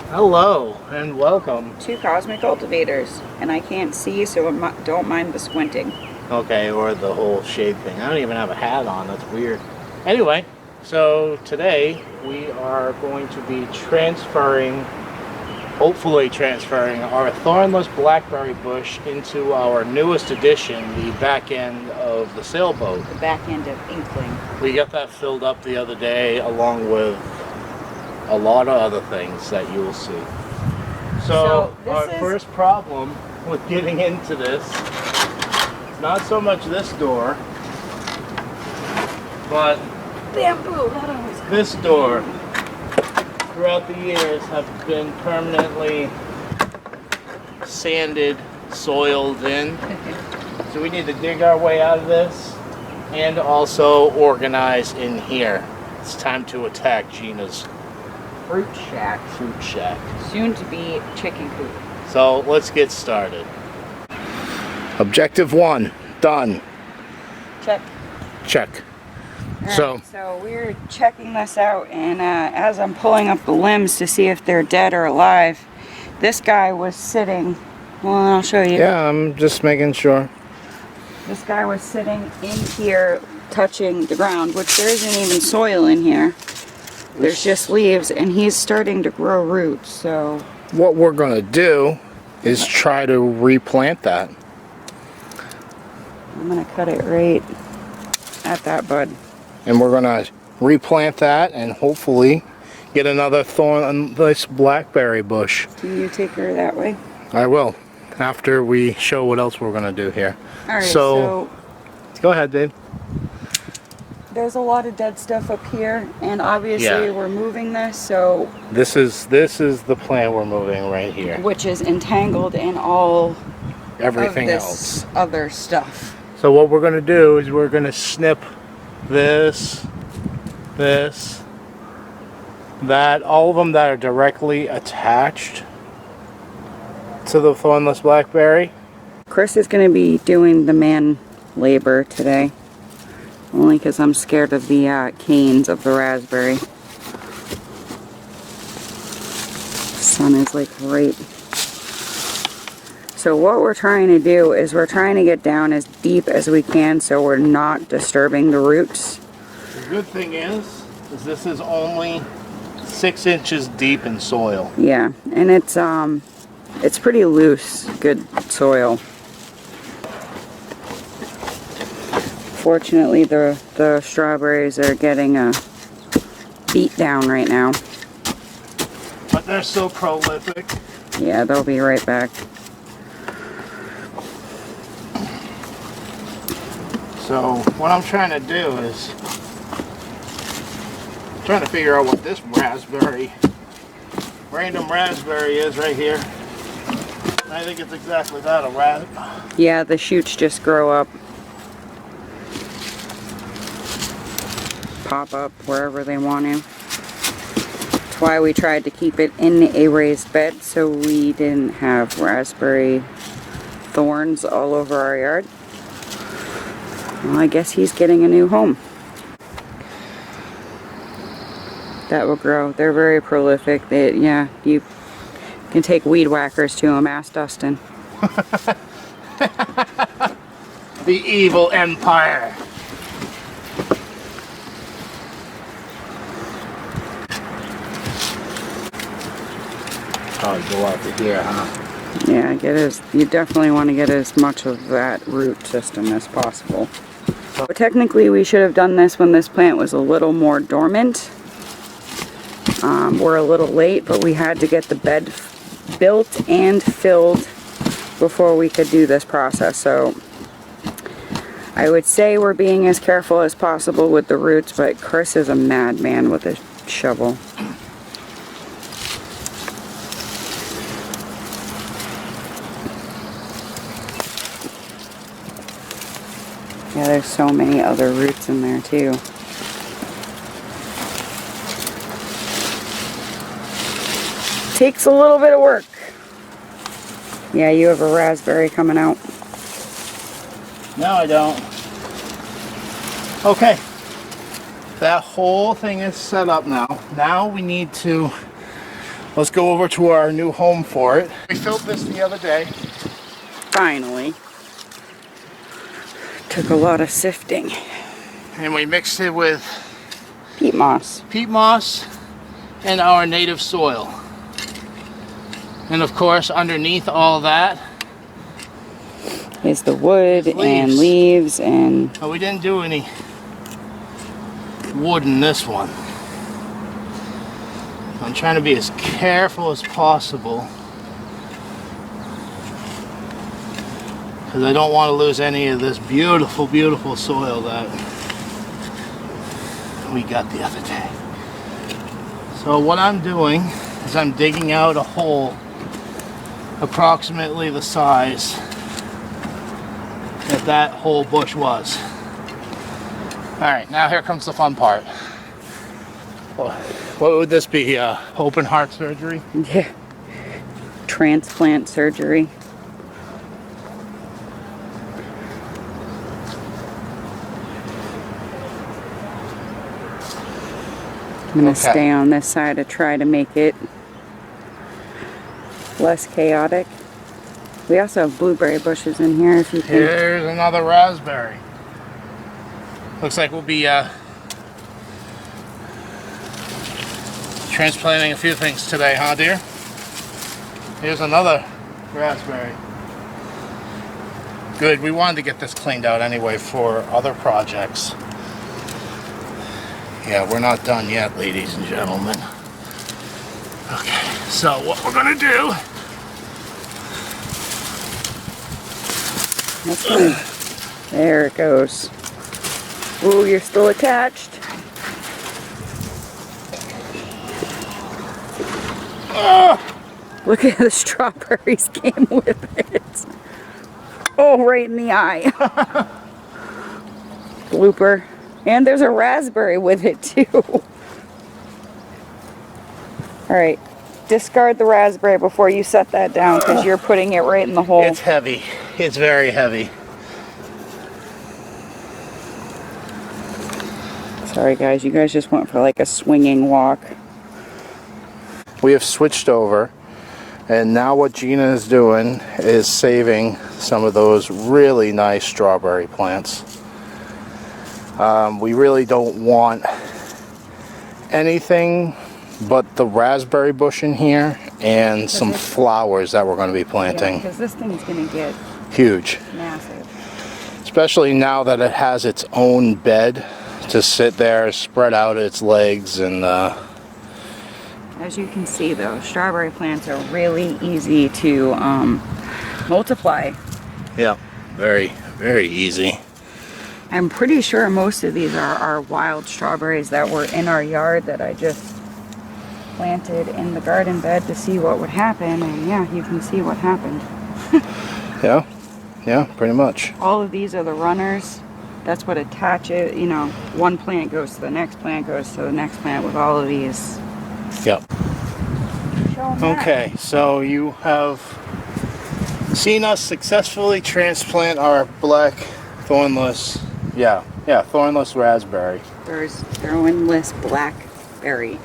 Hello and welcome. Two cosmic cultivators, and I can't see, so don't mind the squinting. Okay, or the whole shade thing. I don't even have a hat on, that's weird. Anyway, so today we are going to be hopefully transferring our thornless blackberry bush into our newest addition, the back end of the sailboat. The back end of Inkling. We got that filled up the other day along with a lot of other things that you will see. So our first problem with getting into this is not so much this door, but bamboo. That always this door throughout the years have been permanently sanded, soiled in. So we need to dig our way out of this and also organize in here. It's time to attack Gina's fruit shack. Fruit shack. Soon to be chicken coop. So let's get started. Objective 1, done. Check. Check. Right, so we're checking this out, and as I'm pulling up the limbs to see if they're dead or alive, this guy was sitting, well, I'll show you. Yeah, I'm just making sure. This guy was sitting in here touching the ground, which there isn't even soil in here. There's just leaves, and he's starting to grow roots, so what we're going to do is try to replant that. I'm going to cut it right at that bud. And we're going to replant that and hopefully get another thornless blackberry bush. Can you take her that way? I will, after we show what else we're going to do here. Alright, so go ahead, Dave. There's a lot of dead stuff up here, and obviously we're moving this, so this is the plant we're moving right here, which is entangled in everything of this else other stuff. So what we're going to do is we're going to snip this, that, all of them that are directly attached to the thornless blackberry. Chris is going to be doing the man labor today. Only because I'm scared of the canes of the raspberry. Sun is like right. So what we're trying to do is we're trying to get down as deep as we can so we're not disturbing the roots. The good thing is this is only 6 inches deep in soil. Yeah, and it's pretty loose, good soil. Fortunately, the strawberries are getting beat down right now. But they're so prolific. Yeah, they'll be right back. So what I'm trying to do is trying to figure out what this random raspberry is right here. And I think it's exactly that, a raspberry. Yeah, the shoots just grow up. Pop up wherever they want to. That's why we tried to keep it in a raised bed so we didn't have raspberry thorns all over our yard. Well, I guess he's getting a new home. That will grow. They're very prolific. Yeah, you can take weed whackers to them. Ask Dustin. The evil empire. Probably go out to here, huh? Yeah, you definitely want to get as much of that root system as possible. But technically we should have done this when this plant was a little more dormant. We're a little late, but we had to get the bed built and filled before we could do this process. So I would say we're being as careful as possible with the roots, but Chris is a madman with a shovel. Yeah, there's so many other roots in there too. Takes a little bit of work. Yeah, you have a raspberry coming out. No, I don't. Okay, that whole thing is set up now. Now we need to, let's go over to our new home for it. We filled this the other day. Finally. Took a lot of sifting. And we mixed it with Peat moss. peat moss and our native soil. And of course, underneath all that is the wood and leaves and... Oh, we didn't do any wood in this one. I'm trying to be as careful as possible because I don't want to lose any of this beautiful, beautiful soil that we got the other day. So what I'm doing is I'm digging out a hole approximately the size that whole bush was. Alright, now here comes the fun part. What would this be? Open heart surgery? Yeah. Transplant surgery. I'm going to stay on this side to try to make it less chaotic. We also have blueberry bushes in here if you can. Here's another raspberry. Looks like we'll be transplanting a few things today, huh dear? Here's another raspberry. Good, we wanted to get this cleaned out anyway for other projects. Yeah, we're not done yet, ladies and gentlemen. Okay, so what we're gonna do... There it goes. Ooh, you're still attached. Look at the strawberries came with it. Oh, right in the eye. Blooper. And there's a raspberry with it too. Alright, discard the raspberry before you set that down because you're putting it right in the hole. It's heavy. It's very heavy. Sorry guys, you guys just went for like a swinging walk. We have switched over, and now what Gina is doing is saving some of those really nice strawberry plants. We really don't want anything but the raspberry bush in here and some flowers that we're going to be planting. Because this thing's going to get huge. Massive. Especially now that it has its own bed to sit there, spread out its legs, and as you can see though, strawberry plants are really easy to multiply. Yeah, very, very easy. I'm pretty sure most of these are our wild strawberries that were in our yard that I just planted in the garden bed to see what would happen, and yeah, you can see what happened. Yeah, pretty much. All of these are the runners. That's what attach it, you know, one plant goes to the next plant, goes to the next plant with all of these. Yep. Okay, so you have seen us successfully transplant our black thornless, thornless raspberry. There's thornless blackberry.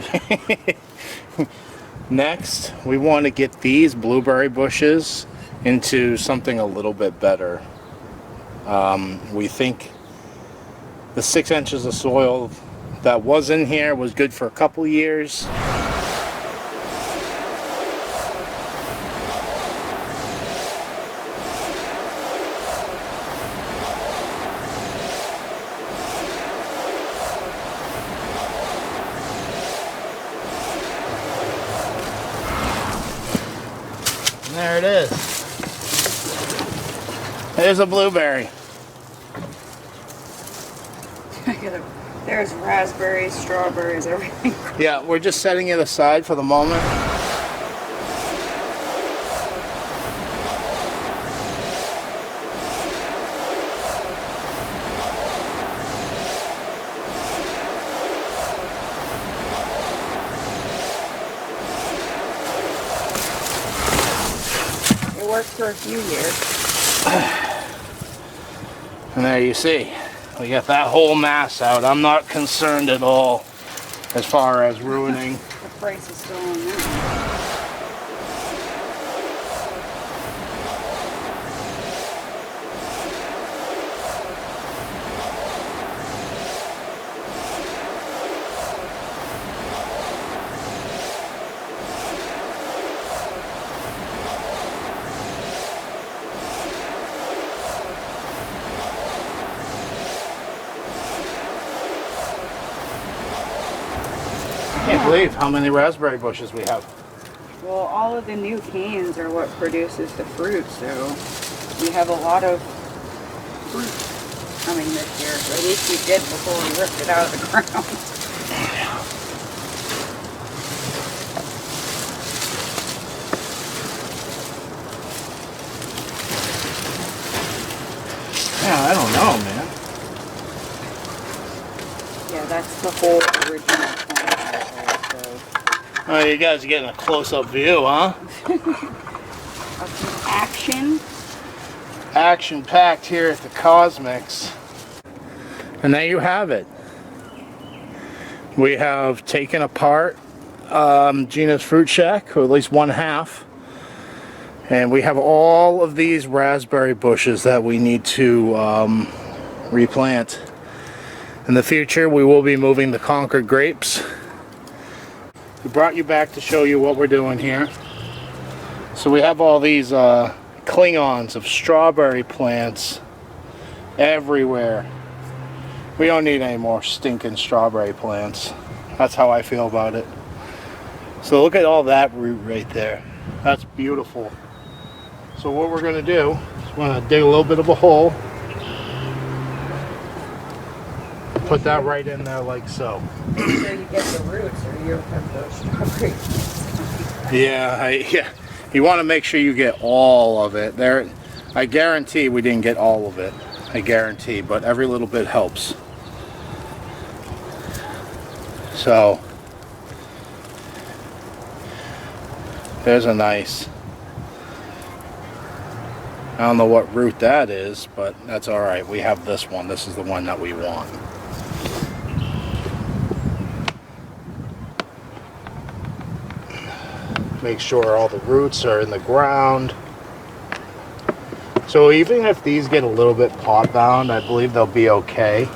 Next, we want to get these blueberry bushes into something a little bit better. We think the 6 inches of soil that was in here was good for a couple years. There it is. There's a blueberry. There's raspberries, strawberries, everything. Yeah, we're just setting it aside for the moment. It worked for a few years. And there you see. We get that whole mass out. I'm not concerned at all as far as ruining. The price is still on that. I can't believe how many raspberry bushes we have. Well, all of the new canes are what produces the fruit, so we have a lot of fruit coming this year. Or at least we did before we ripped it out of the ground. Yeah, I don't know, man. Yeah, that's the whole original plant. So. Oh, you guys are getting a close-up view, huh? Of some action. Action-packed here at the Cosmics. And there you have it. We have taken apart Gina's fruit shack, or at least one half. And we have all of these raspberry bushes that we need to replant. In the future, we will be moving the Concord grapes. We brought you back to show you what we're doing here. So we have all these Klingons of strawberry plants everywhere. We don't need any more stinking strawberry plants. That's how I feel about it. So look at all that root right there. That's beautiful. So what we're going to do is we're going to dig a little bit of a hole. Put that right in there like so. Make sure you get the roots or you'll have those strawberries. Yeah, you want to make sure you get all of it. There, I guarantee we didn't get all of it. I guarantee, but every little bit helps. So there's a nice, I don't know what root that is, but that's all right. We have this one. This is the one that we want. Make sure all the roots are in the ground. So even if these get a little bit pot bound, I believe they'll be okay,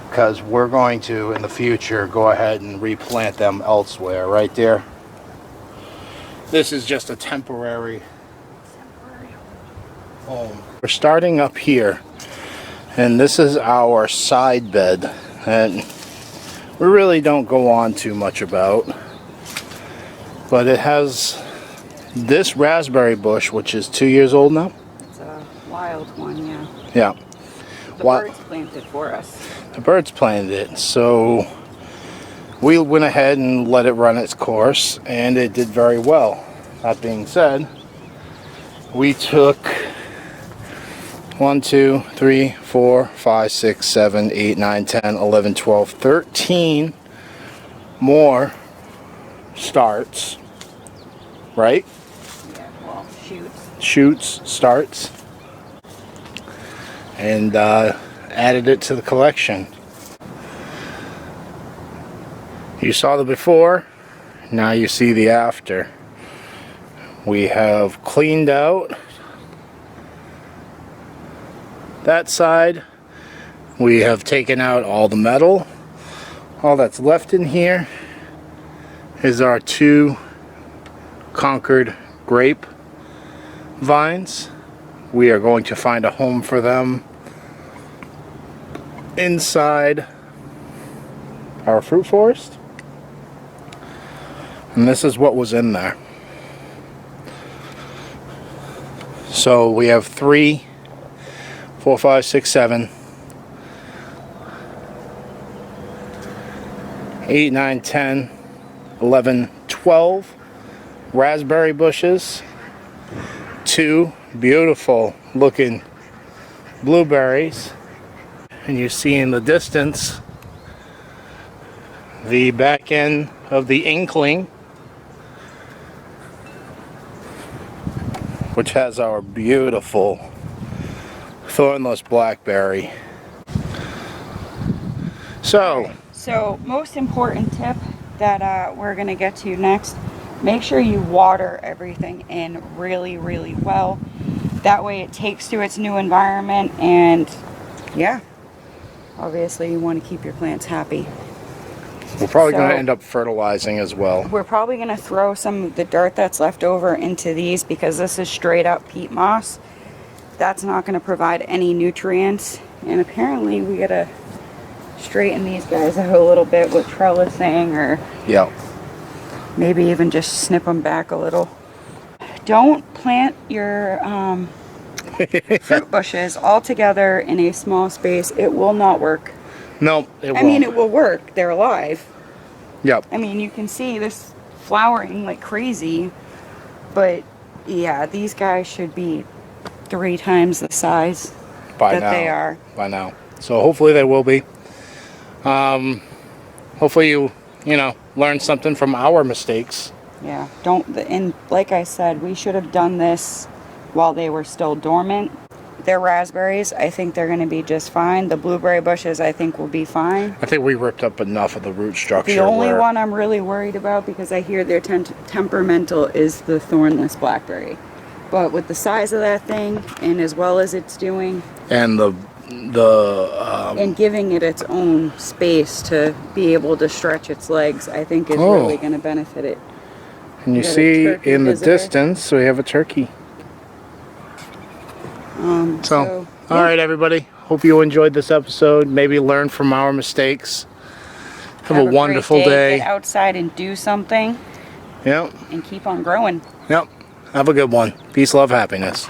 because we're going to in the future go ahead and replant them elsewhere. Right there, this is just a temporary home. We're starting up here, and this is our side bed, and we really don't go on too much about. But it has this raspberry bush, which is 2 years old now. It's a wild one, yeah. Yeah. The birds planted for us. The birds planted it, so we went ahead and let it run its course, and it did very well. That being said, we took 1, 2, 3, 4, 5, 6, 7, 8, 9, 10, 11, 12, 13 more starts, right? Yeah, well, shoots, starts, and added it to the collection. You saw the before, now you see the after. We have cleaned out that side. We have taken out all the metal. All that's left in here is our 2 Concord grape vines. We are going to find a home for them inside our fruit forest. And this is what was in there. So we have 3, 4, 5, 6, 7, 8, 9, 10, 11, 12 raspberry bushes, 2 beautiful looking blueberries, and you see in the distance the back end of the Inkling, which has our beautiful thornless blackberry. So most important tip that we're gonna get to next, make sure you water everything in really, really well. That way it takes to its new environment, and yeah, obviously you want to keep your plants happy. We're probably going to end up fertilizing as well. We're probably going to throw some of the dirt that's left over into these, because this is straight up peat moss. That's not going to provide any nutrients. And apparently we got to straighten these guys out a little bit with trellising, or maybe even just snip them back a little. Don't plant your fruit bushes all together in a small space. It will not work. No, it won't. I mean, it will work. They're alive. Yep. I mean, you can see this flowering like crazy, but yeah, these guys should be 3 times the size that they are. By now. So hopefully they will be. Hopefully you learn something from our mistakes. Yeah, and like I said, we should have done this while they were still dormant. Their raspberries, I think they're going to be just fine. The blueberry bushes, I think, will be fine. I think we ripped up enough of the root structure. The only one I'm really worried about, because I hear they're temperamental, is the thornless blackberry. But with the size of that thing, and as well as it's doing, and and giving it its own space to be able to stretch its legs, I think is really going to benefit it. And you see in the distance, we have a turkey. All right, everybody. Hope you enjoyed this episode. Maybe learn from our mistakes. Have a wonderful day. Get outside and do something. Yep. And keep on growing. Yep. Have a good one. Peace, love, happiness.